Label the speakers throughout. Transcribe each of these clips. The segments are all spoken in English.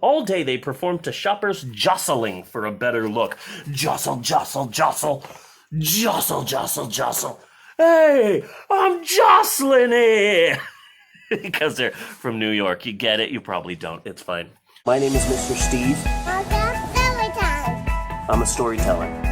Speaker 1: All day they performed to shoppers jostling for a better look. Jostle, jostle, jostle. Jostle, jostle, jostle. Hey, I'm jostling here! Because they're from New York. You get it? You probably don't. It's fine. My name is Mr. Steve.
Speaker 2: Storytime.
Speaker 1: I'm a storyteller.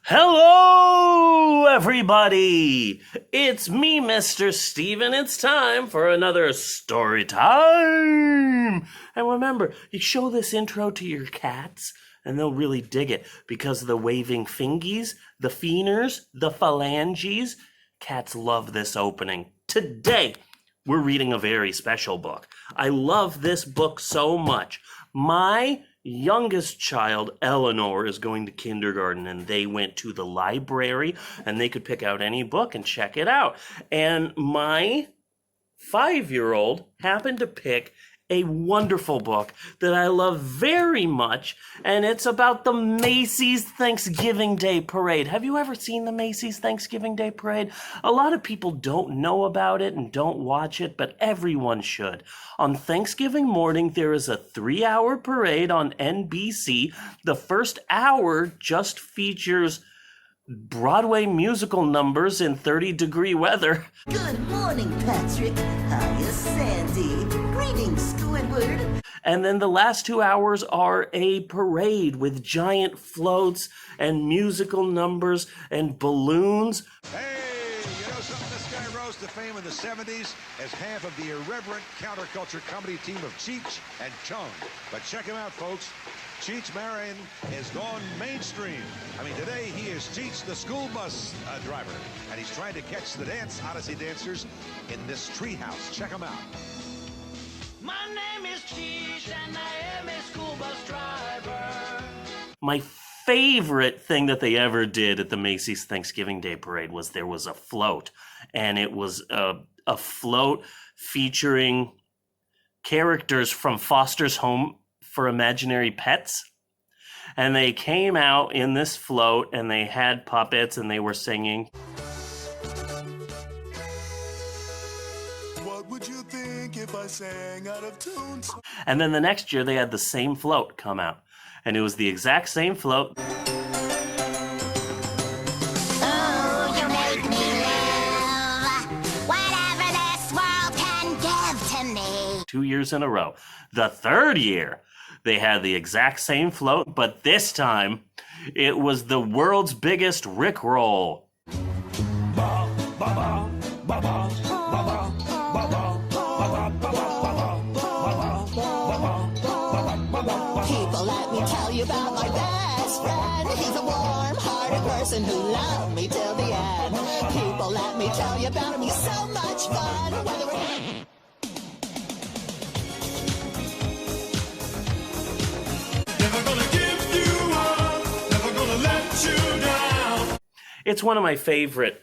Speaker 1: Hello, everybody! It's me, Mr. Steven. It's time for another story time. And remember, you show this intro to your cats, and they'll really dig it because of the waving fingies, the feeners, the phalanges. Cats love this opening. Today, we're reading a very special book. I love this book so much. My youngest child, Eleanor, is going to kindergarten, and they went to the library and they could pick out any book and check it out. And my 5-year-old happened to pick a wonderful book that I love very much, and it's about the Macy's Thanksgiving Day Parade. Have you ever seen the Macy's Thanksgiving Day Parade? A lot of people don't know about it and don't watch it, but everyone should. On Thanksgiving morning, there is a 3-hour parade on NBC. The first hour just features Broadway musical numbers in 30-degree weather.
Speaker 3: Good morning, Patrick. Hiya, Sandy. Greetings, Squidward.
Speaker 1: And then the last 2 hours are a parade with giant floats and musical numbers and balloons.
Speaker 4: Hey, you know something? This guy rose to fame in the 70s as half of the irreverent counterculture comedy team of Cheech and Chong. But check him out, folks. Cheech Marin has gone mainstream. I mean, today he is Cheech, the school bus driver, and he's trying to catch the dance Odyssey dancers in this treehouse. Check him out.
Speaker 5: My name is Cheech, and I am a school bus driver.
Speaker 1: My favorite thing that they ever did at the Macy's Thanksgiving Day Parade was there was a float, and it was a float featuring characters from Foster's Home for Imaginary Pets. And they came out in this float and they had puppets and they were singing.
Speaker 6: What would you think if I sang out of tune?
Speaker 1: And then the next year they had the same float come out. And it was the exact same float.
Speaker 2: Oh, you make me live whatever this world can give to me.
Speaker 1: 2 years in a row. The third year, they had the exact same float, but this time, it was the world's biggest Rickroll.
Speaker 3: People, let me tell you about my best friend. He's a warm-hearted person who loved me till the end. People, let me tell you about him. He's so much fun. Whether we're...
Speaker 1: It's one of my favorite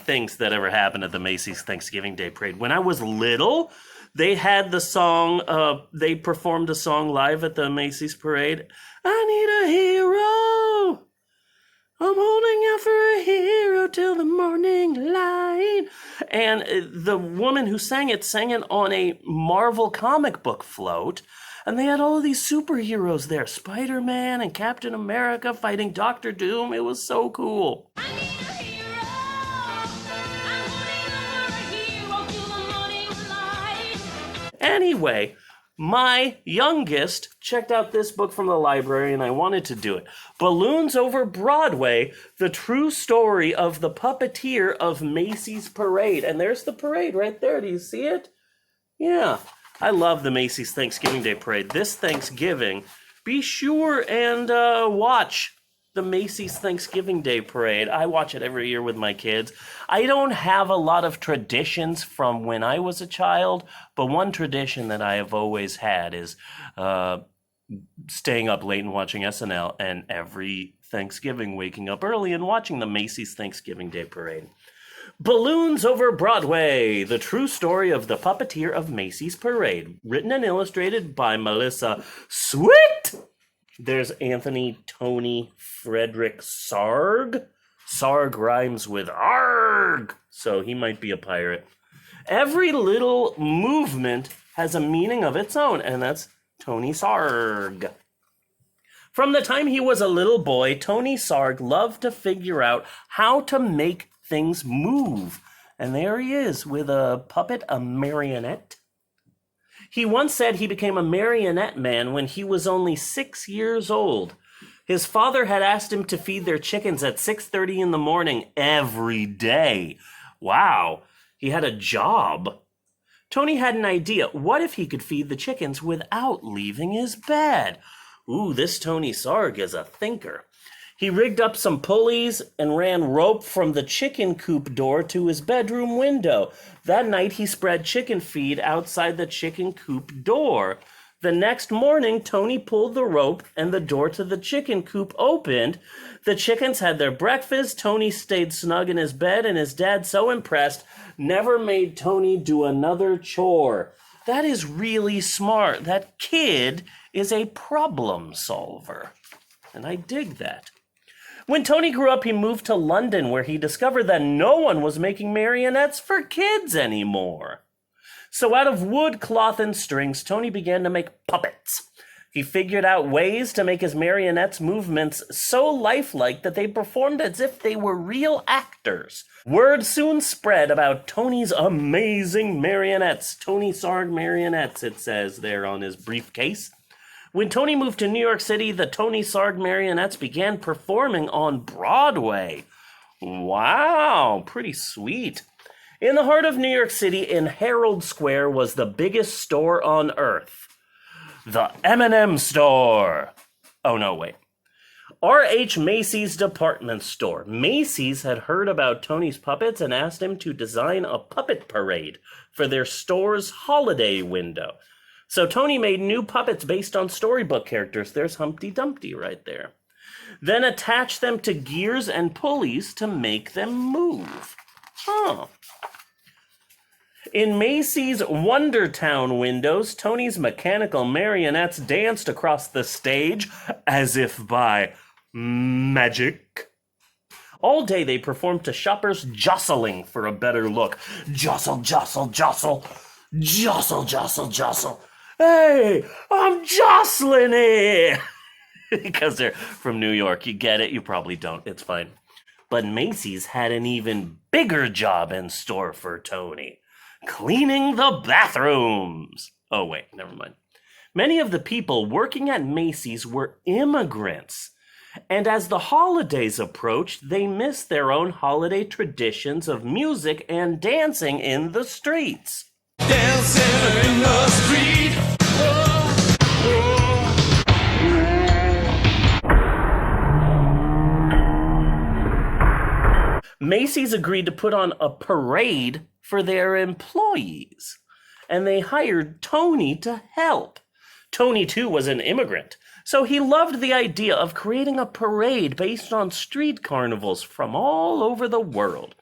Speaker 1: things that ever happened at the Macy's Thanksgiving Day Parade. When I was little, they had the song, they performed a song live at the Macy's Parade. I need a hero. I'm holding out for a hero till the morning light. And the woman who sang it on a Marvel comic book float. And they had all of these superheroes there. Spider-Man and Captain America fighting Dr. Doom. It was so cool.
Speaker 5: I need a hero. I'm holding on for a hero till the morning light.
Speaker 1: Anyway, my youngest checked out this book from the library and I wanted to do it. Balloons Over Broadway, the true story of the puppeteer of Macy's Parade. And there's the parade right there. Do you see it? Yeah. I love the Macy's Thanksgiving Day Parade. This Thanksgiving, be sure and watch the Macy's Thanksgiving Day Parade. I watch it every year with my kids. I don't have a lot of traditions from when I was a child, but one tradition that I have always had is staying up late and watching SNL, and every Thanksgiving waking up early and watching the Macy's Thanksgiving Day Parade. Balloons Over Broadway, the true story of the puppeteer of Macy's Parade. Written and illustrated by Melissa Sweet. There's Anthony Tony Frederick Sarg. Sarg rhymes with arg, so he might be a pirate. Every little movement has a meaning of its own, and that's Tony Sarg. From the time he was a little boy, Tony Sarg loved to figure out how to make things move. And there he is with a puppet, a marionette. He once said he became a marionette man when he was only 6 years old. His father had asked him to feed their chickens at 6:30 in the morning every day. Wow, he had a job. Tony had an idea. What if he could feed the chickens without leaving his bed? Ooh, this Tony Sarg is a thinker. He rigged up some pulleys and ran rope from the chicken coop door to his bedroom window. That night, he spread chicken feed outside the chicken coop door. The next morning, Tony pulled the rope and the door to the chicken coop opened. The chickens had their breakfast. Tony stayed snug in his bed, and his dad, so impressed, never made Tony do another chore. That is really smart. That kid is a problem solver. And I dig that. When Tony grew up, he moved to London, where he discovered that no one was making marionettes for kids anymore. So out of wood, cloth, and strings, Tony began to make puppets. He figured out ways to make his marionettes' movements so lifelike that they performed as if they were real actors. Word soon spread about Tony's amazing marionettes. Tony Sarg marionettes, it says there on his briefcase. When Tony moved to New York City, the Tony Sarg marionettes began performing on Broadway. Wow, pretty sweet. In the heart of New York City, in Herald Square, was the biggest store on earth. The M&M store. Oh, no, wait. R.H. Macy's department store. Macy's had heard about Tony's puppets and asked him to design a puppet parade for their store's holiday window. So Tony made new puppets based on storybook characters. There's Humpty Dumpty right there. Then attached them to gears and pulleys to make them move. In Macy's Wondertown windows, Tony's mechanical marionettes danced across the stage as if by magic. All day they performed to shoppers jostling for a better look. Jostle, jostle, jostle. Jostle, jostle, jostle. Hey, I'm jostling it! Because they're from New York. You get it? You probably don't. It's fine. But Macy's had an even bigger job in store for Tony. Cleaning the bathrooms. Oh, wait, never mind. Many of the people working at Macy's were immigrants. And as the holidays approached, they missed their own holiday traditions of music and dancing in the streets.
Speaker 6: Dancing in the street.
Speaker 1: Macy's agreed to put on a parade for their employees, and they hired Tony to help. Tony, too, was an immigrant, so he loved the idea of creating a parade based on street carnivals from all over the world.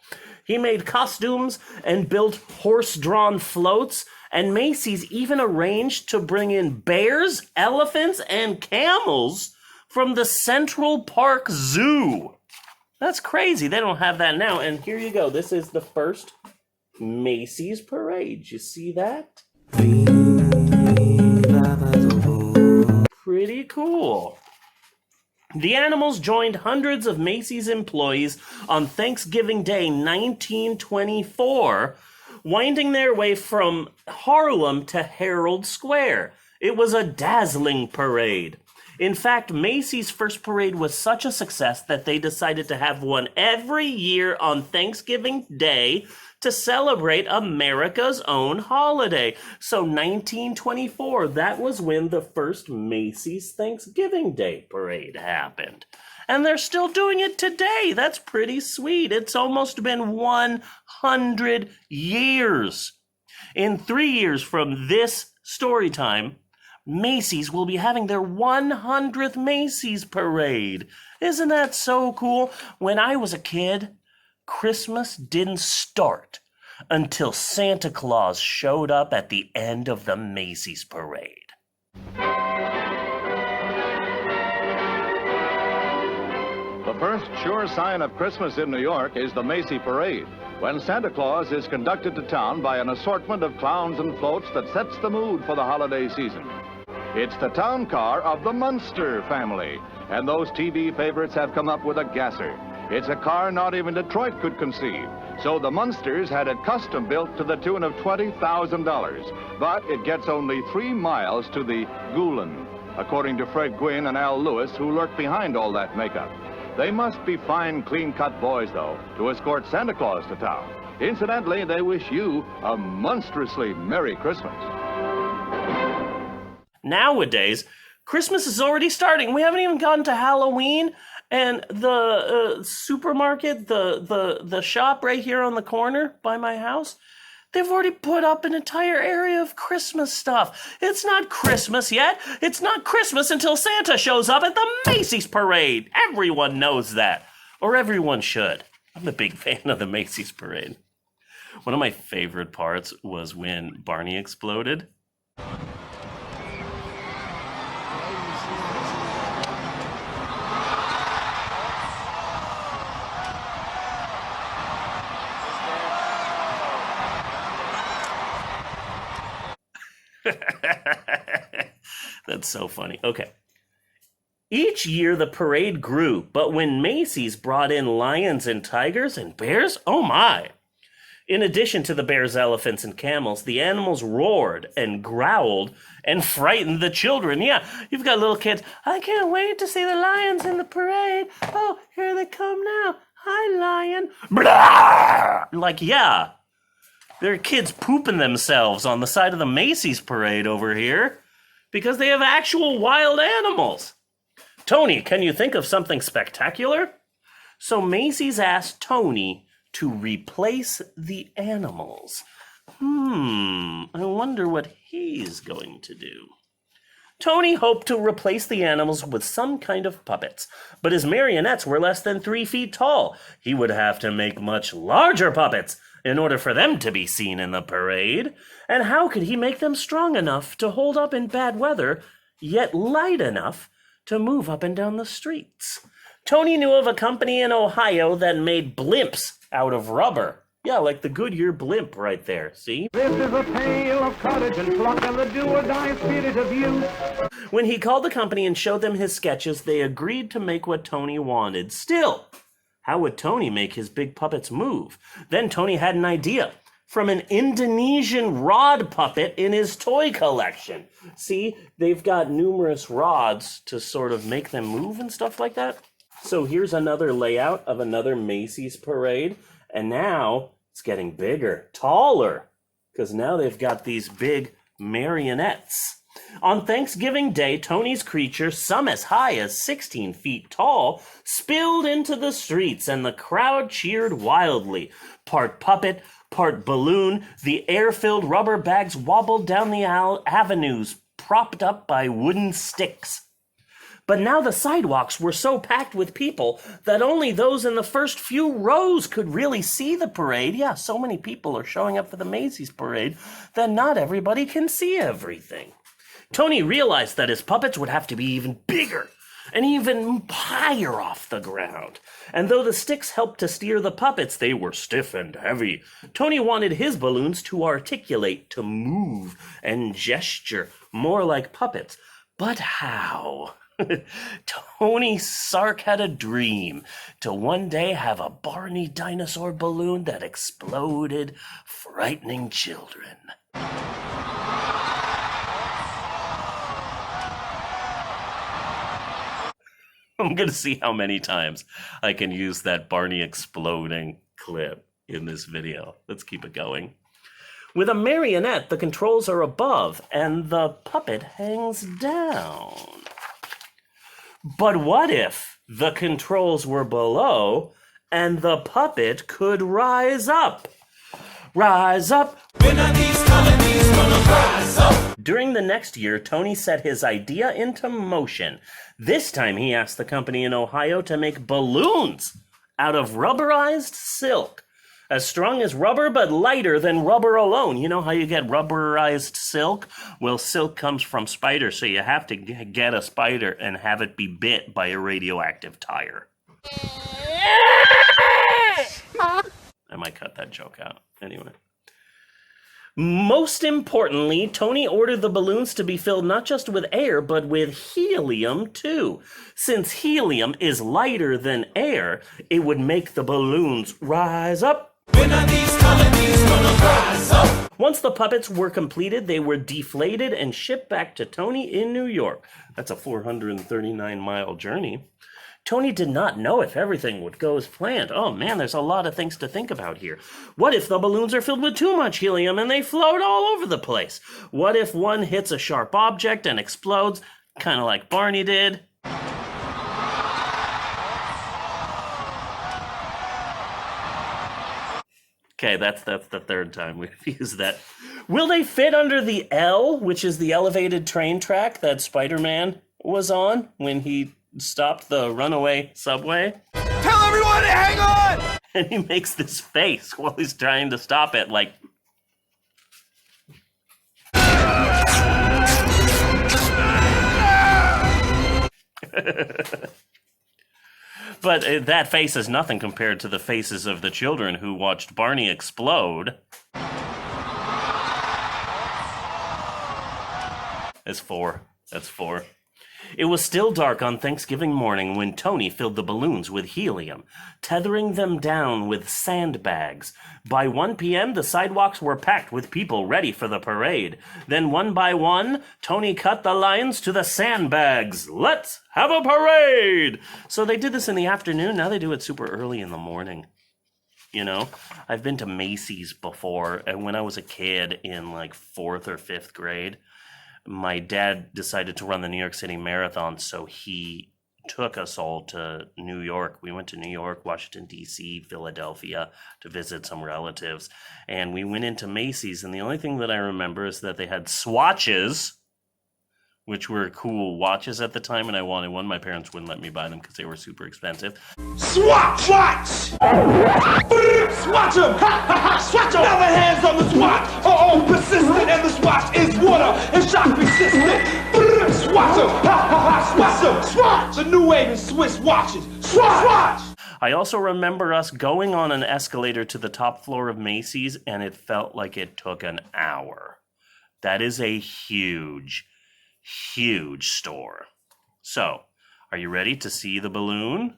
Speaker 1: He made costumes and built horse-drawn floats, and Macy's even arranged to bring in bears, elephants, and camels from the Central Park Zoo. That's crazy. They don't have that now. And here you go. This is the first Macy's parade. You see that? Pretty cool. The animals joined hundreds of Macy's employees on Thanksgiving Day 1924, winding their way from Harlem to Herald Square. It was a dazzling parade. In fact, Macy's first parade was such a success that they decided to have one every year on Thanksgiving Day to celebrate America's own holiday. So 1924, that was when the first Macy's Thanksgiving Day parade happened. And they're still doing it today. That's pretty sweet. It's almost been 100 years. In 3 years from this story time, Macy's will be having their 100th Macy's parade. Isn't that so cool? When I was a kid, Christmas didn't start until Santa Claus showed up at the end of the Macy's parade.
Speaker 7: first sure sign of Christmas in New York is the Macy Parade, when Santa Claus is conducted to town by an assortment of clowns and floats that sets the mood for the holiday season. It's the town car of the Munster family, and those TV favorites have come up with a gasser. It's a car not even Detroit could conceive, so the Munsters had it custom built to the tune of $20,000. But it gets only 3 miles to the Goulin, according to Fred Gwynn and Al Lewis, who lurk behind all that makeup. They must be fine, clean-cut boys, though, to escort Santa Claus to town. Incidentally, they wish you a monstrously Merry Christmas.
Speaker 1: Nowadays, Christmas is already starting. We haven't even gotten to Halloween, and the supermarket, the shop right here on the corner by my house, they've already put up an entire area of Christmas stuff. It's not Christmas yet. It's not Christmas until Santa shows up at the Macy's Parade. Everyone knows that, or everyone should. I'm a big fan of the Macy's Parade. One of my favorite parts was when Barney exploded. That's so funny. Okay. Each year the parade grew, but when Macy's brought in lions and tigers and bears, oh my! In addition to the bears, elephants, and camels, the animals roared and growled and frightened the children. Yeah, you've got little kids. I can't wait to see the lions in the parade. Oh, here they come now. Hi, lion. Blah! Like, yeah. There are kids pooping themselves on the side of the Macy's Parade over here because they have actual wild animals. Tony, can you think of something spectacular? So Macy's asked Tony to replace the animals. I wonder what he's going to do. Tony hoped to replace the animals with some kind of puppets, but his marionettes were less than 3 feet tall. He would have to make much larger puppets in order for them to be seen in the parade. And how could he make them strong enough to hold up in bad weather, yet light enough to move up and down the streets? Tony knew of a company in Ohio that made blimps out of rubber. Yeah, like the Goodyear blimp right there, see?
Speaker 6: This is a tale of cottage and pluck and the do-or-die spirit of youth.
Speaker 1: When he called the company and showed them his sketches, they agreed to make what Tony wanted. Still, how would Tony make his big puppets move? Then Tony had an idea from an Indonesian rod puppet in his toy collection. See, they've got numerous rods to sort of make them move and stuff like that. So here's another layout of another Macy's parade. And now it's getting bigger, taller, because now they've got these big marionettes. On Thanksgiving Day, Tony's creature, some as high as 16 feet tall, spilled into the streets, and the crowd cheered wildly. Part puppet, part balloon, the air-filled rubber bags wobbled down the avenues, propped up by wooden sticks. But now the sidewalks were so packed with people that only those in the first few rows could really see the parade. Yeah, so many people are showing up for the Macy's parade that not everybody can see everything. Tony realized that his puppets would have to be even bigger and even higher off the ground. And though the sticks helped to steer the puppets, they were stiff and heavy. Tony wanted his balloons to articulate, to move and gesture more like puppets. But how? Tony Sark had a dream to one day have a Barney dinosaur balloon that exploded, frightening children. I'm going to see how many times I can use that Barney exploding clip in this video. Let's keep it going. With a marionette, the controls are above and the puppet hangs down. But what if the controls were below and the puppet could rise up? Rise up!
Speaker 6: When are these colonies gonna rise up?
Speaker 1: During the next year, Tony set his idea into motion. This time he asked the company in Ohio to make balloons out of rubberized silk. As strong as rubber, but lighter than rubber alone. You know how you get rubberized silk? Well, silk comes from spiders, so you have to get a spider and have it be bit by a radioactive tire. I might cut that joke out. Anyway. Most importantly, Tony ordered the balloons to be filled not just with air, but with helium, too. Since helium is lighter than air, it would make the balloons rise up. When are these colonies gonna rise up? Once the puppets were completed, they were deflated and shipped back to Tony in New York. That's a 439-mile journey. Tony did not know if everything would go as planned. Oh man, there's a lot of things to think about here. What if the balloons are filled with too much helium and they float all over the place? What if one hits a sharp object and explodes, kind of like Barney did? Okay, that's the third time we've used that. Will they fit under the L, which is the elevated train track that Spider-Man was on when he stopped the runaway subway?
Speaker 8: Tell everyone to hang on!
Speaker 1: And he makes this face while he's trying to stop it, like... But that face is nothing compared to the faces of the children who watched Barney explode. That's four. It was still dark on Thanksgiving morning when Tony filled the balloons with helium, tethering them down with sandbags. By 1 p.m., the sidewalks were packed with people ready for the parade. Then one by one, Tony cut the lines to the sandbags. Let's have a parade! So they did this in the afternoon. Now they do it super early in the morning. You know, I've been to Macy's before, and when I was a kid in like 4th or 5th grade, my dad decided to run the New York City Marathon, so he took us all to New York. We went to New York, Washington, D.C., Philadelphia to visit some relatives. And we went into Macy's, and the only thing that I remember is that they had swatches, which were cool watches at the time, and I wanted one. My parents wouldn't let me buy them because they were super expensive.
Speaker 8: Swatch! Swatch him! Ha ha ha! Swatch him! Never hands on the swatch! Oh, persistent, and the swatch is water and shock resistant. Swatch him! Ha ha ha! Swatch him! Swatch! The new wave in Swiss watches. Swatch!
Speaker 1: I also remember us going on an escalator to the top floor of Macy's, and it felt like it took an hour. That is a huge store. So, are you ready to see the balloon?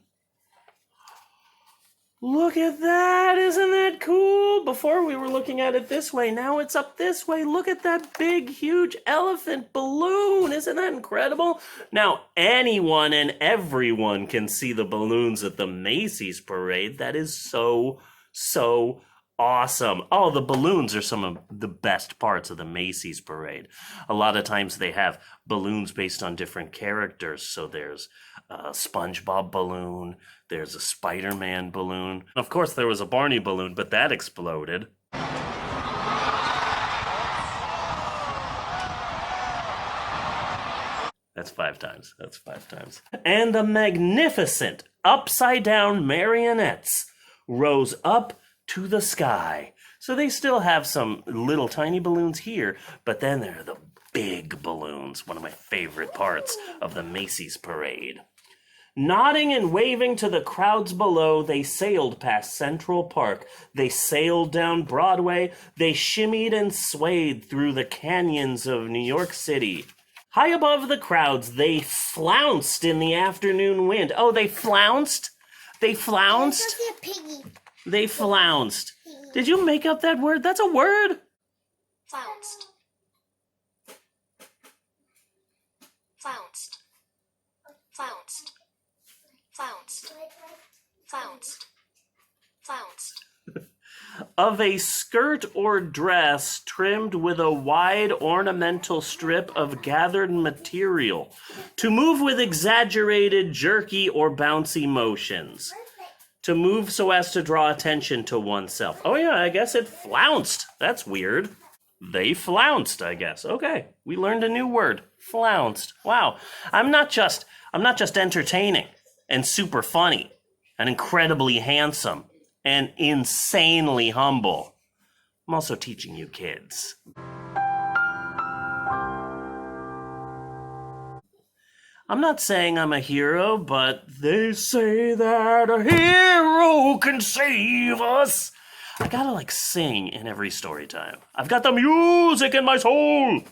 Speaker 1: Look at that! Isn't that cool? Before we were looking at it this way, now it's up this way. Look at that big, huge elephant balloon! Isn't that incredible? Now, anyone and everyone can see the balloons at the Macy's parade. That is so awesome. Oh, the balloons are some of the best parts of the Macy's parade. A lot of times they have balloons based on different characters. So there's a SpongeBob balloon, there's a Spider-Man balloon. Of course, there was a Barney balloon, but that exploded. That's five times. And the magnificent upside-down marionettes rose up to the sky. So they still have some little tiny balloons here, but then there are the big balloons, one of my favorite parts of the Macy's parade. Nodding and waving to the crowds below, they sailed past Central Park. They sailed down Broadway. They shimmied and swayed through the canyons of New York City. High above the crowds, they flounced in the afternoon wind. Oh, they flounced? They flounced? They flounced. Did you make up that word? That's a word?
Speaker 2: Flounced. Flounced. Flounced. Flounced. Flounced. Flounced.
Speaker 1: Of a skirt or dress trimmed with a wide ornamental strip of gathered material, to move with exaggerated, jerky, or bouncy motions. To move so as to draw attention to oneself. Oh yeah, I guess it flounced. That's weird. They flounced, I guess. Okay, we learned a new word. Flounced. Wow. I'm not just entertaining and super funny and incredibly handsome and insanely humble. I'm also teaching you kids. I'm not saying I'm a hero, but they say that a hero can save us. I gotta like sing in every story time. I've got the music in my soul.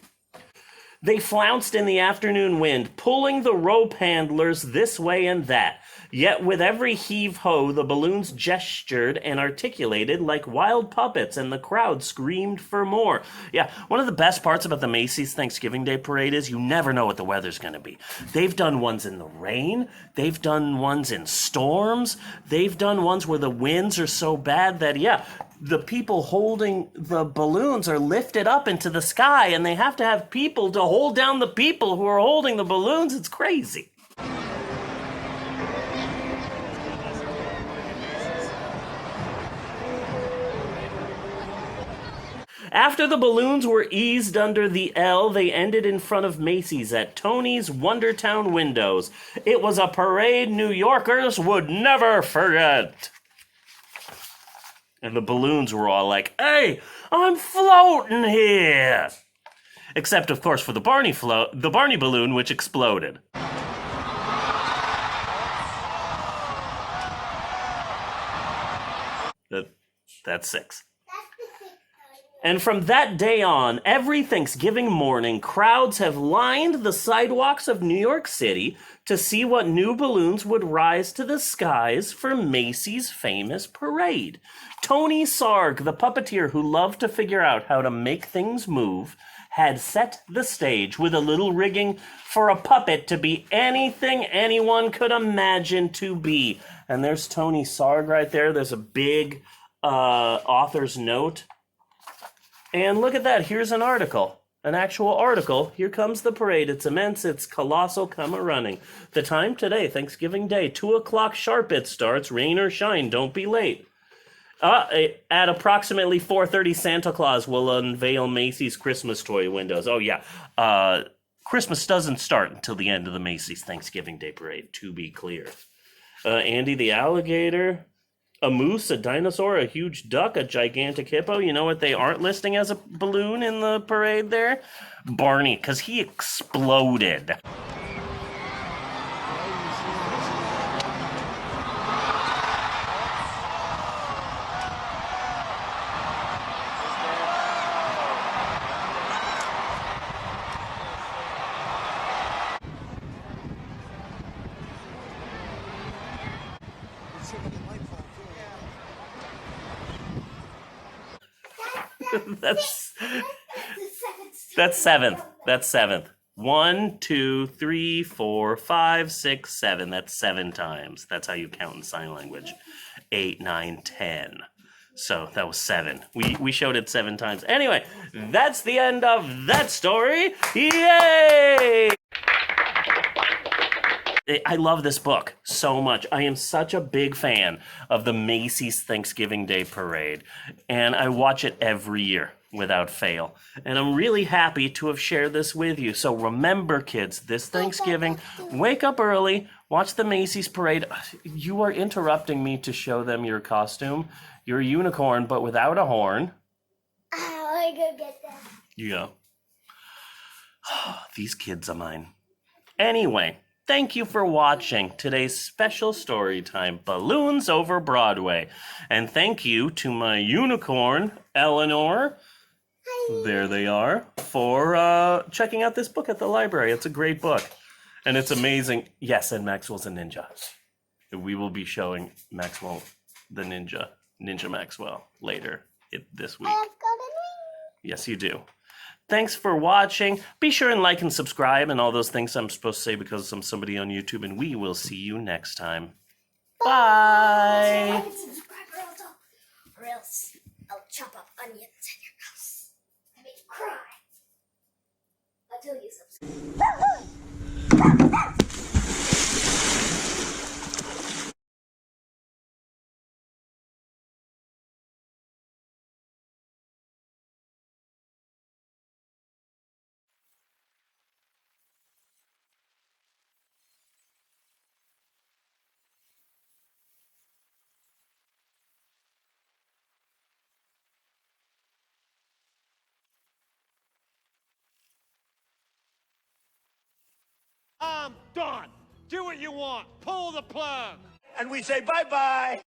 Speaker 1: They flounced in the afternoon wind, pulling the rope handlers this way and that. Yet with every heave-ho, the balloons gestured and articulated like wild puppets, and the crowd screamed for more. Yeah, one of the best parts about the Macy's Thanksgiving Day Parade is you never know what the weather's going to be. They've done ones in the rain. They've done ones in storms. They've done ones where the winds are so bad that, the people holding the balloons are lifted up into the sky, and they have to have people to hold down the people who are holding the balloons. It's crazy. After the balloons were eased under the L, they ended in front of Macy's at Tony's Wondertown windows. It was a parade New Yorkers would never forget. And the balloons were all like, "Hey, I'm floating here." Except, of course, for the Barney balloon, which exploded. That's 6. And from that day on, every Thanksgiving morning, crowds have lined the sidewalks of New York City to see what new balloons would rise to the skies for Macy's famous parade. Tony Sarg, the puppeteer who loved to figure out how to make things move, had set the stage with a little rigging for a puppet to be anything anyone could imagine to be. And there's Tony Sarg right there. There's a big author's note. And look at that, here's an article, an actual article. Here comes the parade, it's immense, it's colossal, come a-running. The time today, Thanksgiving Day, 2 o'clock sharp it starts, rain or shine, don't be late. At approximately 4:30, Santa Claus will unveil Macy's Christmas toy windows. Oh yeah, Christmas doesn't start until the end of the Macy's Thanksgiving Day Parade, to be clear. Andy the alligator, a moose, a dinosaur, a huge duck, a gigantic hippo. You know what they aren't listing as a balloon in the parade there? Barney, because he exploded. That's seventh. That's seventh. 1, 2, 3, 4, 5, 6, 7. That's 7 times. That's how you count in sign language. 8, 9, 10. So that was 7. We showed it 7 times. Anyway, that's the end of that story. Yay! I love this book so much. I am such a big fan of the Macy's Thanksgiving Day Parade, and I watch it every year without fail. And I'm really happy to have shared this with you. So remember, kids, this Thanksgiving, wake up early, watch the Macy's Parade. You are interrupting me to show them your costume. You're a unicorn, but without a horn.
Speaker 2: I go get that.
Speaker 1: You go. These kids of mine. Anyway. Thank you for watching today's special story time, Balloons Over Broadway. And thank you to my unicorn, Eleanor. Hi. There they are, for checking out this book at the library. It's a great book. And it's amazing. Yes, and Maxwell's a ninja. We will be showing Maxwell the Ninja Maxwell, later this week.
Speaker 2: I've got a ring.
Speaker 1: Yes, you do. Thanks for watching. Be sure and like and subscribe and all those things I'm supposed to say because I'm somebody on YouTube, and we will see you next time. Bye.
Speaker 2: Like and subscribe or else I'll chop up onions in your house and make you cry until you subscribe.
Speaker 8: I'm done. Do what you want. Pull the plug.
Speaker 6: And we say bye-bye.